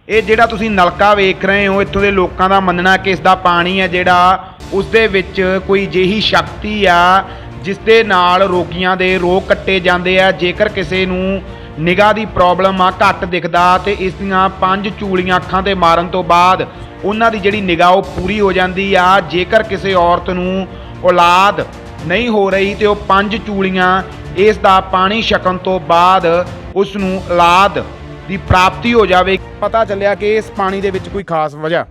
ਇਹ ਜਿਹੜਾ ਤੁਸੀਂ ਨਲਕਾ ਵੇਖ ਰਹੇ ਹੋ, ਇੱਥੋਂ ਦੇ ਲੋਕਾਂ ਦਾ ਮੰਨਣਾ ਕਿ ਇਸ ਦਾ ਪਾਣੀ ਹੈ ਜਿਹੜਾ ਉਸ ਦੇ ਵਿੱਚ ਕੋਈ ਅਜਿਹੀ ਸ਼ਕਤੀ ਆ ਜਿਸ ਦੇ ਨਾਲ ਰੋਗੀਆਂ ਦੇ ਰੋਗ ਕੱਟੇ ਜਾਂਦੇ ਆ। ਜੇਕਰ ਕਿਸੇ ਨੂੰ ਨਿਗਾਹ ਦੀ ਪ੍ਰੋਬਲਮ ਆ, ਘੱਟ ਦਿਖਦਾ, ਤੇ ਇਸ ਦੀਆਂ 5 ਚੂਲੀਆਂ ਅੱਖਾਂ ਤੇ ਮਾਰਨ ਤੋਂ ਬਾਅਦ ਉਹਨਾਂ ਦੀ ਜਿਹੜੀ ਨਿਗਾਹ ਉਹ ਪੂਰੀ ਹੋ ਜਾਂਦੀ ਆ। ਜੇਕਰ ਕਿਸੇ ਔਰਤ ਨੂੰ ਔਲਾਦ ਨਹੀਂ ਹੋ ਰਹੀ ਤੇ ਉਹ 5 ਚੂਲੀਆਂ ਇਸ ਦਾ ਪਾਣੀ ਛਕਣ ਤੋਂ ਬਾਅਦ ਉਸ ਨੂੰ ਔਲਾਦ ਦੀ ਪ੍ਰਾਪਤੀ ਹੋ ਜਾਵੇ। ਪਤਾ ਚੱਲਿਆ ਕਿ ਇਸ ਪਾਣੀ ਦੇ ਵਿੱਚ ਕੋਈ ਖਾਸ ਵਜ੍ਹਾ।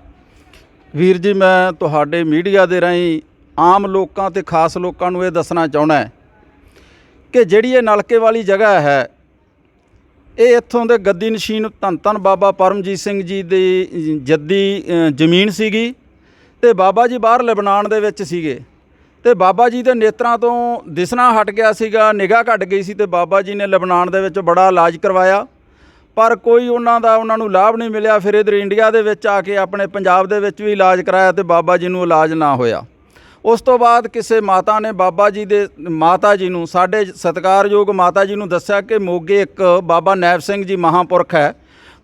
ਵੀਰ ਜੀ, ਮੈਂ ਤੁਹਾਡੇ ਮੀਡੀਆ ਦੇ ਰਾਹੀਂ ਆਮ ਲੋਕਾਂ ਤੇ ਖਾਸ ਲੋਕਾਂ ਨੂੰ ਇਹ ਦੱਸਣਾ ਚਾਹੁੰਦਾ ਕਿ ਜਿਹੜੀ ਇਹ ਨਲਕੇ ਵਾਲੀ ਜਗ੍ਹਾ ਹੈ, ਇਹ ਇੱਥੋਂ ਦੇ ਗੱਦੀ ਨਸ਼ੀਨ ਧੰਨ ਧੰਨ ਬਾਬਾ ਪਰਮਜੀਤ ਸਿੰਘ ਜੀ ਦੀ ਜੱਦੀ ਜ਼ਮੀਨ ਸੀਗੀ ਤੇ ਬਾਬਾ ਜੀ ਬਾਹਰ ਲੈਬਨਾਨ ਦੇ ਵਿੱਚ ਸੀਗੇ ਤੇ ਬਾਬਾ ਜੀ ਦੇ ਨੇਤਰਾਂ ਤੋਂ ਦਿਸਣਾ ਹਟ ਗਿਆ ਸੀਗਾ, ਨਿਗਾਹ ਘਟ ਗਈ ਸੀ ਤੇ ਬਾਬਾ ਜੀ ਨੇ ਲੈਬਨਾਨ ਦੇ ਵਿੱਚ ਬੜਾ ਇਲਾਜ ਕਰਵਾਇਆ ਪਰ ਕੋਈ ਉਹਨਾਂ ਨੂੰ ਲਾਭ ਨਹੀਂ ਮਿਲਿਆ। ਫਿਰ ਇੱਧਰ ਇੰਡੀਆ ਦੇ ਵਿੱਚ ਆ ਕੇ ਆਪਣੇ ਪੰਜਾਬ ਦੇ ਵਿੱਚ ਵੀ ਇਲਾਜ ਕਰਾਇਆ ਤੇ ਬਾਬਾ ਜੀ ਨੂੰ ਇਲਾਜ ਨਾ ਹੋਇਆ। ਉਸ ਤੋਂ ਬਾਅਦ ਕਿਸੇ ਮਾਤਾ ਨੇ ਬਾਬਾ ਜੀ ਦੇ ਮਾਤਾ ਜੀ ਨੂੰ, ਸਾਡੇ ਸਤਿਕਾਰਯੋਗ ਮਾਤਾ ਜੀ ਨੂੰ ਦੱਸਿਆ ਕਿ ਮੋਗੇ ਇੱਕ ਬਾਬਾ ਨੈਬ ਸਿੰਘ ਜੀ ਮਹਾਂਪੁਰਖ ਹੈ,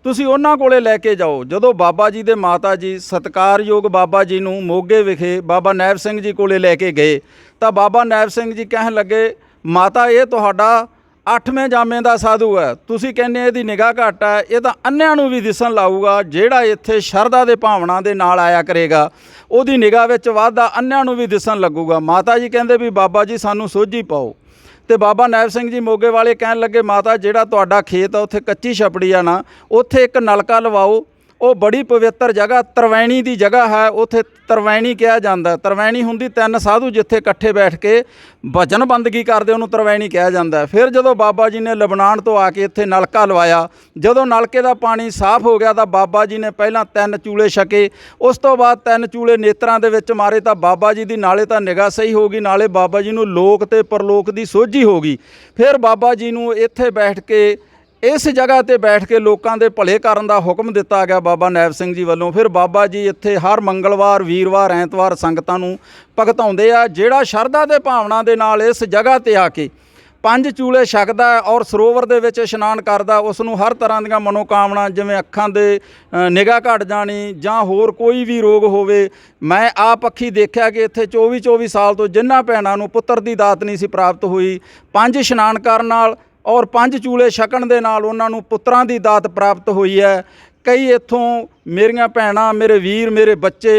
ਤੁਸੀਂ ਉਹਨਾਂ ਕੋਲੇ ਲੈ ਕੇ ਜਾਓ। ਜਦੋਂ ਬਾਬਾ ਜੀ ਦੇ ਮਾਤਾ ਜੀ ਸਤਿਕਾਰਯੋਗ ਬਾਬਾ ਜੀ ਨੂੰ ਮੋਗੇ ਵਿਖੇ ਬਾਬਾ ਨੈਬ ਸਿੰਘ ਜੀ ਕੋਲੇ ਲੈ ਕੇ ਗਏ ਤਾਂ ਬਾਬਾ ਨੈਬ ਸਿੰਘ ਜੀ ਕਹਿਣ ਲੱਗੇ, ਮਾਤਾ ਇਹ ਤੁਹਾਡਾ 8ਵੇਂ ਜਾਮੇ ਦਾ ਸਾਧੂ ਹੈ, ਤੁਸੀਂ ਕਹਿੰਦੇ ਇਹਦੀ ਨਿਗਾਹ ਘੱਟ ਹੈ, ਇਹ ਤਾਂ ਅੰਨ੍ਹਿਆਂ ਨੂੰ ਵੀ ਦਿਸਣ ਲਾਊਗਾ। ਜਿਹੜਾ ਇੱਥੇ ਸ਼ਰਧਾ ਦੇ ਭਾਵਨਾ ਦੇ ਨਾਲ ਆਇਆ ਕਰੇਗਾ ਉਹਦੀ ਨਿਗਾਹ ਵਿੱਚ ਵਾਧਾ ਅੰਨ੍ਹਿਆਂ ਨੂੰ ਵੀ ਦਿਸਣ ਲੱਗੂਗਾ। ਮਾਤਾ ਜੀ ਕਹਿੰਦੇ ਵੀ ਬਾਬਾ ਜੀ ਸਾਨੂੰ ਸੋਝੀ ਪਾਓ ਤੇ ਬਾਬਾ ਨੈਬ ਸਿੰਘ ਜੀ ਮੋਗੇ ਵਾਲੇ ਕਹਿਣ ਲੱਗੇ, ਮਾਤਾ ਜਿਹੜਾ ਤੁਹਾਡਾ ਖੇਤ ਆ ਉੱਥੇ ਕੱਚੀ ਛਪੜੀ ਆ ਨਾ, ਉੱਥੇ ਇੱਕ ਨਲਕਾ ਲਵਾਓ। ਉਹ ਬੜੀ ਪਵਿੱਤਰ ਜਗ੍ਹਾ ਤਰਵੈਣੀ ਦੀ ਜਗ੍ਹਾ ਹੈ, ਉੱਥੇ ਤਰਵੈਣੀ ਕਿਹਾ ਜਾਂਦਾ। ਤਰਵੈਣੀ ਹੁੰਦੀ 3 ਸਾਧੂ ਜਿੱਥੇ ਇਕੱਠੇ ਬੈਠ ਕੇ ਭਜਨ ਬੰਦਗੀ ਕਰਦੇ, ਉਹਨੂੰ ਤਰਵੈਣੀ ਕਿਹਾ ਜਾਂਦਾ। ਫਿਰ ਜਦੋਂ ਬਾਬਾ ਜੀ ਨੇ ਲੈਬਨਾਨ ਤੋਂ ਆ ਕੇ ਇੱਥੇ ਨਲਕਾ ਲਵਾਇਆ, ਜਦੋਂ ਨਲਕੇ ਦਾ ਪਾਣੀ ਸਾਫ਼ ਹੋ ਗਿਆ ਤਾਂ ਬਾਬਾ ਜੀ ਨੇ ਪਹਿਲਾਂ 3 ਚੂਲੇ ਛਕੇ, ਉਸ ਤੋਂ ਬਾਅਦ 3 ਚੂਲੇ ਨੇਤਰਾਂ ਦੇ ਵਿੱਚ ਮਾਰੇ ਤਾਂ ਬਾਬਾ ਜੀ ਦੀ ਨਾਲੇ ਤਾਂ ਨਿਗਾਹ ਸਹੀ ਹੋ ਗਈ, ਨਾਲੇ ਬਾਬਾ ਜੀ ਨੂੰ ਲੋਕ ਤੇ ਪਰਲੋਕ ਦੀ ਸੋਝੀ ਹੋ ਗਈ। ਫਿਰ ਬਾਬਾ ਜੀ ਨੂੰ ਇੱਥੇ ਬੈਠ ਕੇ, ਇਸ ਜਗ੍ਹਾ ਤੇ ਬੈਠ ਕੇ ਲੋਕਾਂ ਦੇ ਭਲੇ ਕਰਨ ਦਾ ਹੁਕਮ ਦਿੱਤਾ ਗਿਆ ਬਾਬਾ ਨੈਬ ਸਿੰਘ ਜੀ ਵੱਲੋਂ। ਫਿਰ ਬਾਬਾ ਜੀ ਇੱਥੇ ਹਰ ਮੰਗਲਵਾਰ, ਵੀਰਵਾਰ, ਐਤਵਾਰ ਸੰਗਤਾਂ ਨੂੰ ਭਗਤਾਉਂਦੇ ਆ। ਜਿਹੜਾ ਸ਼ਰਧਾ ਦੇ ਭਾਵਨਾ ਦੇ ਨਾਲ ਇਸ ਜਗ੍ਹਾ ਤੇ ਆ ਕੇ 5 ਚੂਲੇ ਛਕਦਾ ਔਰ ਸਰੋਵਰ ਦੇ ਵਿੱਚ ਇਸ਼ਨਾਨ ਕਰਦਾ, ਉਸ ਨੂੰ ਹਰ ਤਰ੍ਹਾਂ ਦੀਆਂ ਮਨੋਕਾਮਨਾ, ਜਿਵੇਂ ਅੱਖਾਂ ਦੇ ਨਿਗਾਹ ਘਟ ਜਾਣੀ ਜਾਂ ਹੋਰ ਕੋਈ ਵੀ ਰੋਗ ਹੋਵੇ। ਮੈਂ ਆਪ ਅੱਖੀ ਦੇਖਿਆ ਕਿ ਇੱਥੇ 24 ਸਾਲ ਤੋਂ ਜਿਨ੍ਹਾਂ ਭੈਣਾਂ ਨੂੰ ਪੁੱਤਰ ਦੀ ਦਾਤ ਨਹੀਂ ਸੀ ਪ੍ਰਾਪਤ ਹੋਈ, 5 ਇਸ਼ਨਾਨ ਕਰਨ ਨਾਲ ਔਰ 5 ਚੂਲੇ ਛਕਣ ਦੇ ਨਾਲ ਉਹਨਾਂ ਨੂੰ ਪੁੱਤਰਾਂ ਦੀ ਦਾਤ ਪ੍ਰਾਪਤ ਹੋਈ ਹੈ। ਕਈ ਇੱਥੋਂ ਮੇਰੀਆਂ ਭੈਣਾਂ, ਮੇਰੇ ਵੀਰ, ਮੇਰੇ ਬੱਚੇ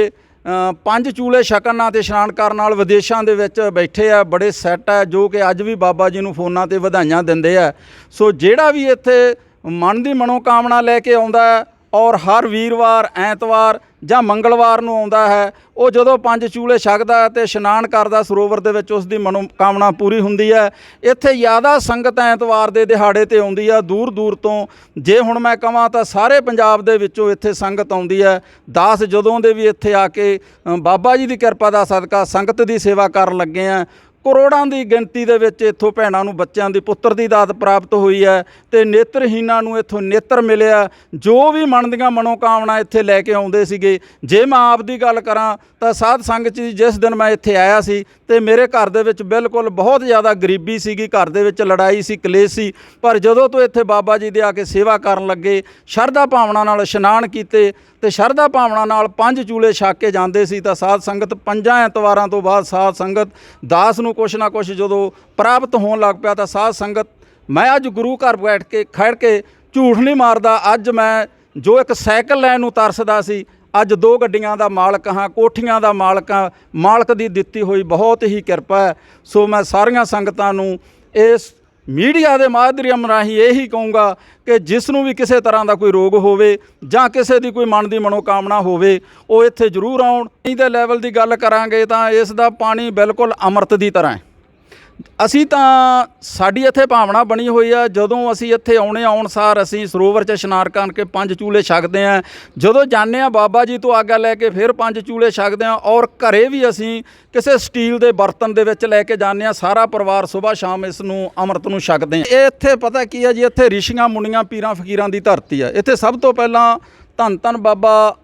5 ਚੂਲੇ ਛਕਣ ਨਾਲ ਤੇ ਇਸ਼ਨਾਨ ਕਰਨ ਨਾਲ ਵਿਦੇਸ਼ਾਂ ਦੇ ਵਿੱਚ ਬੈਠੇ ਆ, ਬੜੇ ਸੈੱਟ ਹੈ, ਜੋ ਕਿ ਅੱਜ ਵੀ ਬਾਬਾ ਜੀ ਨੂੰ ਫੋਨਾਂ ਤੇ ਵਧਾਈਆਂ ਦਿੰਦੇ ਆ। ਸੋ ਜਿਹੜਾ ਵੀ ਇੱਥੇ ਮਨ ਦੀ ਮਨੋਕਾਮਨਾ ਲੈ ਕੇ ਆਉਂਦਾ ਔਰ ਹਰ ਵੀਰਵਾਰ, ਐਤਵਾਰ ਜਾਂ ਮੰਗਲਵਾਰ ਨੂੰ ਆਉਂਦਾ ਹੈ, ਉਹ ਜਦੋਂ 5 ਚੂਲੇ ਛਕਦਾ ਅਤੇ ਇਸ਼ਨਾਨ ਕਰਦਾ ਸਰੋਵਰ ਦੇ ਵਿੱਚ, ਉਸ ਦੀ ਮਨੋਕਾਮਨਾ ਪੂਰੀ ਹੁੰਦੀ ਹੈ। ਇੱਥੇ ਜ਼ਿਆਦਾ ਸੰਗਤ ਐਤਵਾਰ ਦੇ ਦਿਹਾੜੇ 'ਤੇ ਆਉਂਦੀ ਆ, ਦੂਰ ਦੂਰ ਤੋਂ। ਜੇ ਹੁਣ ਮੈਂ ਕਹਾਂ ਤਾਂ ਸਾਰੇ ਪੰਜਾਬ ਦੇ ਵਿੱਚੋਂ ਇੱਥੇ ਸੰਗਤ ਆਉਂਦੀ ਹੈ। ਦਾਸ ਜਦੋਂ ਦੇ ਵੀ ਇੱਥੇ ਆ ਕੇ ਬਾਬਾ ਜੀ ਦੀ ਕਿਰਪਾ ਦਾ ਸਦਕਾ ਸੰਗਤ ਦੀ ਸੇਵਾ ਕਰਨ ਲੱਗੇ ਆ। ਕਰੋੜਾਂ ਦੀ ਗਿਣਤੀ ਦੇ ਵਿੱਚ ਇੱਥੋਂ ਭੈਣਾਂ ਨੂੰ ਬੱਚਿਆਂ ਦੀ ਪੁੱਤਰ ਦੀ ਦਾਤ ਪ੍ਰਾਪਤ ਹੋਈ ਹੈ ਤੇ ਨੇਤਰਹੀਨਾਂ ਨੂੰ ਇੱਥੋਂ ਨੇਤਰ ਮਿਲਿਆ। ਜੋ ਵੀ ਮਨ ਦੀਆਂ ਮਨੋਕਾਮਨਾ ਇੱਥੇ ਲੈ ਕੇ ਆਉਂਦੇ ਸੀਗੇ। ਜੇ ਮੈਂ ਆਪ ਦੀ ਗੱਲ ਕਰਾਂ ਤਾਂ ਸਾਧ ਸੰਗਤ ਜੀ, ਜਿਸ ਦਿਨ ਮੈਂ ਇੱਥੇ ਆਇਆ ਸੀ ਤੇ ਮੇਰੇ ਘਰ ਦੇ ਵਿੱਚ ਬਿਲਕੁਲ ਬਹੁਤ ਜ਼ਿਆਦਾ ਗਰੀਬੀ ਸੀਗੀ, ਘਰ ਦੇ ਵਿੱਚ ਲੜਾਈ ਸੀ, ਕਲੇਸ਼ ਸੀ, ਪਰ ਜਦੋਂ ਤੋਂ ਇੱਥੇ ਬਾਬਾ ਜੀ ਦੇ ਆ ਕੇ ਸੇਵਾ ਕਰਨ ਲੱਗੇ, ਸ਼ਰਧਾ ਭਾਵਨਾ ਨਾਲ ਇਸ਼ਨਾਨ ਕੀਤੇ ਤੇ ਸ਼ਰਧਾ ਭਾਵਨਾ ਨਾਲ 5 ਚੂਲੇ ਛਕ ਕੇ ਜਾਂਦੇ ਸੀ ਤਾਂ ਸਾਧ ਸੰਗਤ 5 ਐਤਵਾਰਾਂ ਤੋਂ ਬਾਅਦ ਸਾਧ ਸੰਗਤ ਦਾਸ ਨੂੰ ਕੁਛ ਨਾ ਕੁਛ ਜਦੋਂ ਪ੍ਰਾਪਤ ਹੋਣ ਲੱਗ ਪਿਆ ਤਾਂ ਸਾਧ ਸੰਗਤ, ਮੈਂ ਅੱਜ ਗੁਰੂ ਘਰ ਬੈਠ ਕੇ ਖੜ੍ਹ ਕੇ ਝੂਠ ਨਹੀਂ ਮਾਰਦਾ, ਅੱਜ ਮੈਂ ਜੋ ਇੱਕ ਸਾਈਕਲ ਲੈਣ ਨੂੰ ਤਰਸਦਾ ਸੀ, ਅੱਜ 2 ਗੱਡੀਆਂ ਦਾ ਮਾਲਕ ਹਾਂ, ਕੋਠੀਆਂ ਦਾ ਮਾਲਕ ਹਾਂ। ਮਾਲਕ ਦੀ ਦਿੱਤੀ ਹੋਈ ਬਹੁਤ ਹੀ ਕਿਰਪਾ ਹੈ। ਸੋ ਮੈਂ ਸਾਰੀਆਂ ਸੰਗਤਾਂ ਨੂੰ ਇਸ ਮੀਡੀਆ ਦੇ ਮਾਧਿਅਮ ਰਾਹੀਂ ਇਹੀ ਕਹੂੰਗਾ ਕਿ ਜਿਸ ਨੂੰ ਵੀ ਕਿਸੇ ਤਰ੍ਹਾਂ ਦਾ ਕੋਈ ਰੋਗ ਹੋਵੇ ਜਾਂ ਕਿਸੇ ਦੀ ਕੋਈ ਮਨ ਦੀ ਮਨੋਕਾਮਨਾ ਹੋਵੇ, ਉਹ ਇੱਥੇ ਜ਼ਰੂਰ ਆਉਣ। ਪਾਣੀ ਦੇ ਲੈਵਲ ਦੀ ਗੱਲ ਕਰਾਂਗੇ ਤਾਂ ਇਸ ਦਾ ਪਾਣੀ ਬਿਲਕੁਲ ਅੰਮ੍ਰਿਤ ਦੀ ਤਰ੍ਹਾਂ ਹੈ। ਅਸੀਂ ਤਾਂ, ਸਾਡੀ ਇੱਥੇ ਭਾਵਨਾ ਬਣੀ ਹੋਈ ਆ, ਜਦੋਂ ਅਸੀਂ ਇੱਥੇ ਆਉਣ ਸਾਰ ਅਸੀਂ ਸਰੋਵਰ 'ਚ ਇਸ਼ਨਾਨ ਕਰਕੇ 5 ਚੂਲੇ ਛਕਦੇ ਹਾਂ। ਜਦੋਂ ਜਾਂਦੇ ਹਾਂ ਬਾਬਾ ਜੀ ਤੋਂ ਆਗਿਆ ਲੈ ਕੇ ਫਿਰ 5 ਚੂਲੇ ਛਕਦੇ ਹਾਂ ਔਰ ਘਰੇ ਵੀ ਅਸੀਂ ਕਿਸੇ ਸਟੀਲ ਦੇ ਬਰਤਨ ਦੇ ਵਿੱਚ ਲੈ ਕੇ ਜਾਂਦੇ ਹਾਂ। ਸਾਰਾ ਪਰਿਵਾਰ ਸੁਬਾਹ ਸ਼ਾਮ ਇਸ ਨੂੰ ਅੰਮ੍ਰਿਤ ਨੂੰ ਛਕਦੇ ਹਾਂ। ਇਹ ਇੱਥੇ ਪਤਾ ਕੀ ਹੈ ਜੀ, ਇੱਥੇ ਰਿਸ਼ੀਆਂ ਮੁਨੀਆਂ, ਪੀਰਾਂ ਫਕੀਰਾਂ ਦੀ ਧਰਤੀ ਹੈ। ਇੱਥੇ ਸਭ ਤੋਂ ਪਹਿਲਾਂ ਧੰਨ ਧੰਨ ਬਾਬਾ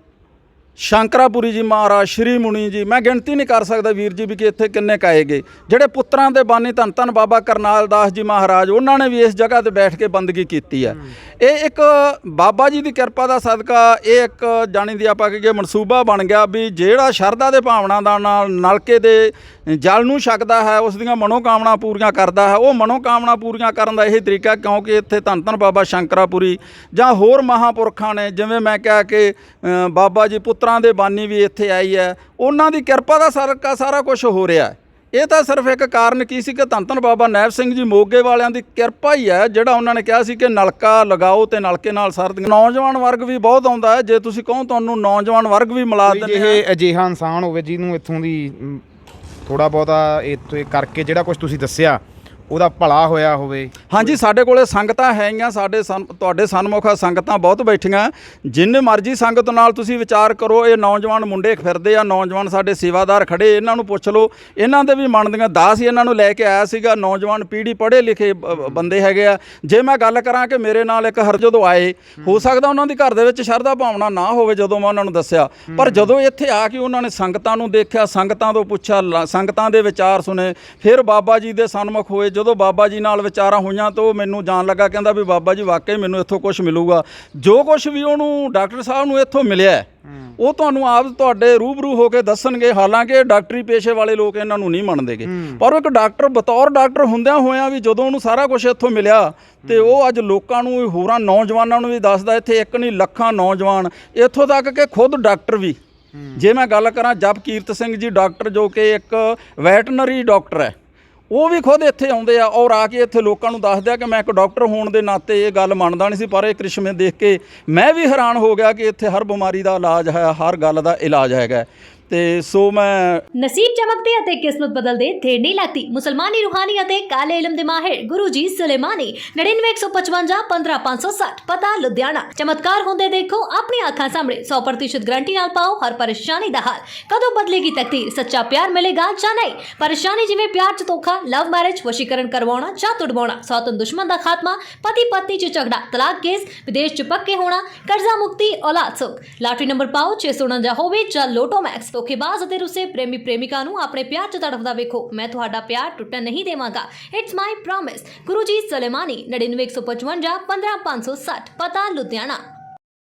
ਸ਼ੰਕਰਾਪੁਰੀ ਜੀ ਮਹਾਰਾਜ, ਸ਼੍ਰੀ ਮੁਨੀ ਜੀ, ਮੈਂ ਗਿਣਤੀ ਨਹੀਂ ਕਰ ਸਕਦਾ ਵੀਰ ਜੀ ਵੀ ਕਿ ਇੱਥੇ ਕਿੰਨੇ ਕਾਏ ਗਏ। ਜਿਹੜੇ ਪੁੱਤਰਾਂ ਦੇ ਬਾਨੀ ਧੰਨ ਧੰਨ ਬਾਬਾ ਕਰਨਾਲ ਦਾਸ ਜੀ ਮਹਾਰਾਜ, ਉਹਨਾਂ ਨੇ ਵੀ ਇਸ ਜਗ੍ਹਾ ਤੇ ਬੈਠ ਕੇ ਬੰਦਗੀ ਕੀਤੀ ਹੈ। ਇਹ ਇੱਕ ਬਾਬਾ ਜੀ ਦੀ ਕਿਰਪਾ ਦਾ ਸਦਕਾ ਇਹ ਇੱਕ ਜਾਣੀ ਦੀ ਆਪਾਂ ਕਹੀਏ ਮਨਸੂਬਾ ਬਣ ਗਿਆ ਵੀ ਜਿਹੜਾ ਸ਼ਰਧਾ ਦੇ ਭਾਵਨਾ ਦਾ ਨਾਲ ਨਲਕੇ ਦੇ ਜਲ ਨੂੰ ਛਕਦਾ ਹੈ, ਉਸ ਦੀਆਂ ਮਨੋਕਾਮਨਾ ਪੂਰੀਆਂ ਕਰਦਾ ਹੈ। ਉਹ ਮਨੋਕਾਮਨਾ ਪੂਰੀਆਂ ਕਰਨ ਦਾ ਇਹ ਤਰੀਕਾ, ਕਿਉਂਕਿ ਇੱਥੇ ਧੰਨ ਧੰਨ ਬਾਬਾ ਸ਼ੰਕਰਾਪੁਰੀ ਜਾਂ ਹੋਰ ਮਹਾਂਪੁਰਖਾਂ ਨੇ, ਜਿਵੇਂ ਮੈਂ ਕਿਹਾ ਕਿ ਬਾਬਾ ਜੀ ਪੁੱਤਰਾਂ ਦੇ ਬਾਨੀ ਵੀ ਇੱਥੇ ਆਈ ਹੈ, ਉਹਨਾਂ ਦੀ ਕਿਰਪਾ ਦਾ ਸਦਕਾ ਸਾਰਾ ਕੁਝ ਹੋ ਰਿਹਾ। ਇਹ ਤਾਂ ਸਿਰਫ ਇੱਕ ਕਾਰਨ ਕੀ ਸੀ ਕਿ ਧੰਨ ਧੰਨ ਬਾਬਾ ਨੈਬ ਸਿੰਘ ਜੀ ਮੋਗੇ ਵਾਲਿਆਂ ਦੀ ਕਿਰਪਾ ਹੀ ਹੈ, ਜਿਹੜਾ ਉਹਨਾਂ ਨੇ ਕਿਹਾ ਸੀ ਕਿ ਨਲਕਾ ਲਗਾਓ ਤੇ ਨਲਕੇ ਨਾਲ ਸਰਦੀਆਂ। ਨੌਜਵਾਨ ਵਰਗ ਵੀ ਬਹੁਤ ਆਉਂਦਾ ਹੈ, ਜੇ ਤੁਸੀਂ ਕਹੋ ਤੁਹਾਨੂੰ ਨੌਜਵਾਨ ਵਰਗ ਵੀ ਮਿਲਾ ਦਿੰਦੇ ਇਹ ਅਜਿਹਾ ਇਨਸਾਨ ਹੋਵੇ ਜਿਹਨੂੰ ਇੱਥੋਂ ਦੀ ਥੋੜਾ ਬਹੁਤਾ ਇੱਥੇ ਕਰਕੇ ਜਿਹੜਾ ਕੁਝ ਤੁਸੀਂ ਦੱਸਿਆ ਉਹਦਾ ਭਲਾ ਹੋਇਆ ਹੋਵੇ। ਹਾਂਜੀ, ਸਾਡੇ ਕੋਲੇ ਸੰਗਤਾਂ ਹੈਗੀਆਂ, ਤੁਹਾਡੇ ਸਨਮੁਖ ਸੰਗਤਾਂ ਬਹੁਤ ਬੈਠੀਆਂ। ਜਿੰਨੇ ਮਰਜ਼ੀ ਸੰਗਤ ਨਾਲ ਤੁਸੀਂ ਵਿਚਾਰ ਕਰੋ। ਇਹ ਨੌਜਵਾਨ ਮੁੰਡੇ ਫਿਰਦੇ ਆ, ਨੌਜਵਾਨ ਸਾਡੇ ਸੇਵਾਦਾਰ ਖੜੇ, ਇਹਨਾਂ ਨੂੰ ਪੁੱਛ ਲਓ, ਇਹਨਾਂ ਦੇ ਵੀ ਮਨ ਦੀਆਂ ਦਾਸ ਹੀ ਇਹਨਾਂ ਨੂੰ ਲੈ ਕੇ ਆਇਆ ਸੀਗਾ। ਨੌਜਵਾਨ ਪੀੜ੍ਹੀ ਪੜ੍ਹੇ ਲਿਖੇ ਬੰਦੇ ਹੈਗੇ ਆ। ਜੇ ਮੈਂ ਗੱਲ ਕਰਾਂ ਕਿ ਮੇਰੇ ਨਾਲ ਇੱਕ ਜਦੋਂ ਆਏ, ਹੋ ਸਕਦਾ ਉਹਨਾਂ ਦੀ ਘਰ ਦੇ ਵਿੱਚ ਸ਼ਰਧਾ ਭਾਵਨਾ ਨਾ ਹੋਵੇ ਜਦੋਂ ਮੈਂ ਉਹਨਾਂ ਨੂੰ ਦੱਸਿਆ, ਪਰ ਜਦੋਂ ਇੱਥੇ ਆ ਕੇ ਉਹਨਾਂ ਨੇ ਸੰਗਤਾਂ ਨੂੰ ਦੇਖਿਆ, ਸੰਗਤਾਂ ਤੋਂ ਪੁੱਛਿਆ, ਸੰਗਤਾਂ ਦੇ ਵਿਚਾਰ ਸੁਣੇ, ਫਿਰ ਬਾਬਾ ਜੀ ਦੇ ਸਨਮੁਖ ਹੋਏ। ਜਦੋਂ ਬਾਬਾ ਜੀ ਨਾਲ ਵਿਚਾਰਾਂ ਹੋਈਆਂ ਤਾਂ ਉਹ ਮੈਨੂੰ ਜਾਣ ਲੱਗਾ, ਕਹਿੰਦਾ ਵੀ ਬਾਬਾ ਜੀ ਵਾਕਈ ਮੈਨੂੰ ਇੱਥੋਂ ਕੁਝ ਮਿਲੂਗਾ। ਜੋ ਕੁਝ ਵੀ ਉਹਨੂੰ ਡਾਕਟਰ ਸਾਹਿਬ ਨੂੰ ਇੱਥੋਂ ਮਿਲਿਆ ਉਹ ਤੁਹਾਨੂੰ ਆਪ ਤੁਹਾਡੇ ਰੂਬਰੂ ਹੋ ਕੇ ਦੱਸਣਗੇ। ਹਾਲਾਂਕਿ ਡਾਕਟਰੀ ਪੇਸ਼ੇ ਵਾਲੇ ਲੋਕ ਇਹਨਾਂ ਨੂੰ ਨਹੀਂ ਮੰਨਦੇਗੇ, ਪਰ ਉਹ ਇੱਕ ਡਾਕਟਰ ਬਤੌਰ ਡਾਕਟਰ ਹੁੰਦਿਆਂ ਹੋਇਆਂ ਵੀ ਜਦੋਂ ਉਹਨੂੰ ਸਾਰਾ ਕੁਝ ਇੱਥੋਂ ਮਿਲਿਆ ਤੇ ਉਹ ਅੱਜ ਲੋਕਾਂ ਨੂੰ, ਹੋਰਾਂ ਨੌਜਵਾਨਾਂ ਨੂੰ ਵੀ ਦੱਸਦਾ। ਇੱਥੇ ਇੱਕ ਨਹੀਂ ਲੱਖਾਂ ਨੌਜਵਾਨ, ਇੱਥੋਂ ਤੱਕ ਕਿ ਖੁਦ ਡਾਕਟਰ ਵੀ, ਜੇ ਮੈਂ ਗੱਲ ਕਰਾਂ ਜਪਕੀਰਤ ਸਿੰਘ ਜੀ ਡਾਕਟਰ, ਜੋ ਕਿ ਇੱਕ ਵੈਟਨਰੀ ਡਾਕਟਰ ਹੈ, ਉਹ ਵੀ ਖੁਦ ਇੱਥੇ ਆਉਂਦੇ ਆ ਔਰ ਆ ਕੇ ਇੱਥੇ ਲੋਕਾਂ ਨੂੰ ਦੱਸਦੇ ਆ ਕਿ ਮੈਂ ਇੱਕ ਡਾਕਟਰ ਹੋਣ ਦੇ ਨਾਤੇ ਇਹ ਗੱਲ ਮੰਨਦਾ ਨਹੀਂ ਸੀ, ਪਰ ਇਹ ਕ੍ਰਿਸ਼ਮੇ ਦੇਖ ਕੇ ਮੈਂ ਵੀ ਹੈਰਾਨ ਹੋ ਗਿਆ ਕਿ ਇੱਥੇ ਹਰ ਬਿਮਾਰੀ ਦਾ ਇਲਾਜ ਹੈ, ਹਰ ਗੱਲ ਦਾ ਇਲਾਜ ਹੈਗਾ। ਤੇ ਸੋ ਮੈਂ ਨਸੀਬ ਚਮਕਦੇ ਅਤੇ ਕਿਸਮਤ ਬਦਲਦੇ ਥੇੜ ਨਹੀਂ ਲੱਗਦੀ। ਮੁਸਲਮਾਨੀ ਰੂਹਾਨੀ ਅਤੇ ਕਾਲੇ ਇਲਮ ਦੇ ਮਾਹਿਰ ਗੁਰੂ ਜੀ ਸੁਲੇਮਾਨੀ 9915 15560 ਪਤਾ ਲੁਧਿਆਣਾ। ਚਮਤਕਾਰ ਹੁੰਦੇ ਦੇਖੋ ਆਪਣੀ ਅੱਖਾਂ ਸਾਹਮਣੇ। 100% ਗਰੰਟੀ ਨਾਲ ਪਾਓ ਹਰ ਪਰੇਸ਼ਾਨੀ ਦਾ ਹੱਲ। ਕਦੋਂ ਬਦਲੇਗੀ ਤਕਦੀਰ, ਸੱਚਾ ਪਿਆਰ ਮਿਲੇਗਾ ਜਾਂ ਨਹੀਂ। ਪਰੇਸ਼ਾਨੀ ਜਿਵੇਂ ਪਿਆਰ ਚ ਧੋਖਾ, ਲਵ ਮੈਰਿਜ, ਵਸ਼ੀਕਰਨ ਕਰਵਾਉਣਾ ਜਾਂ ਤੁੜਵਾਉਣਾ, ਸੌਤਨ ਦੁਸ਼ਮਣ ਦਾ ਖਾਤਮਾ, ਪਤੀ ਪਤਨੀ ਚ ਝਗੜਾ, ਤਲਾਕ ਕੇਸ, ਵਿਦੇਸ਼ ਚ ਪੱਕੇ ਹੋਣਾ, ਕਰਜ਼ਾ ਮੁਕਤੀ, ਔਲਾਦ ਸੁੱਖ। ਲਾਟਰੀ ਨੰਬਰ ਪਾਓ 649 ਹੋਵੇ ਜਾਂ ਲੋਟੋ ਮੈਕਸ। ਧੋਖੇਬਾਜ਼ ਅਤੇ ਰੁੱਸੇ ਪ੍ਰੇਮੀ ਪ੍ਰੇਮਿਕਾ ਨੂੰ ਆਪਣੇ ਪਿਆਰ 'ਚ ਤੜਫਦਾ ਵੇਖੋ, ਮੈਂ ਤੁਹਾਡਾ ਪਿਆਰ ਟੁੱਟਣ ਨਹੀਂ ਦੇਵਾਂਗਾ। It's my promise. Guru ji Soleimani 9915 15560 ਪਤਾ ਲੁਧਿਆਣਾ।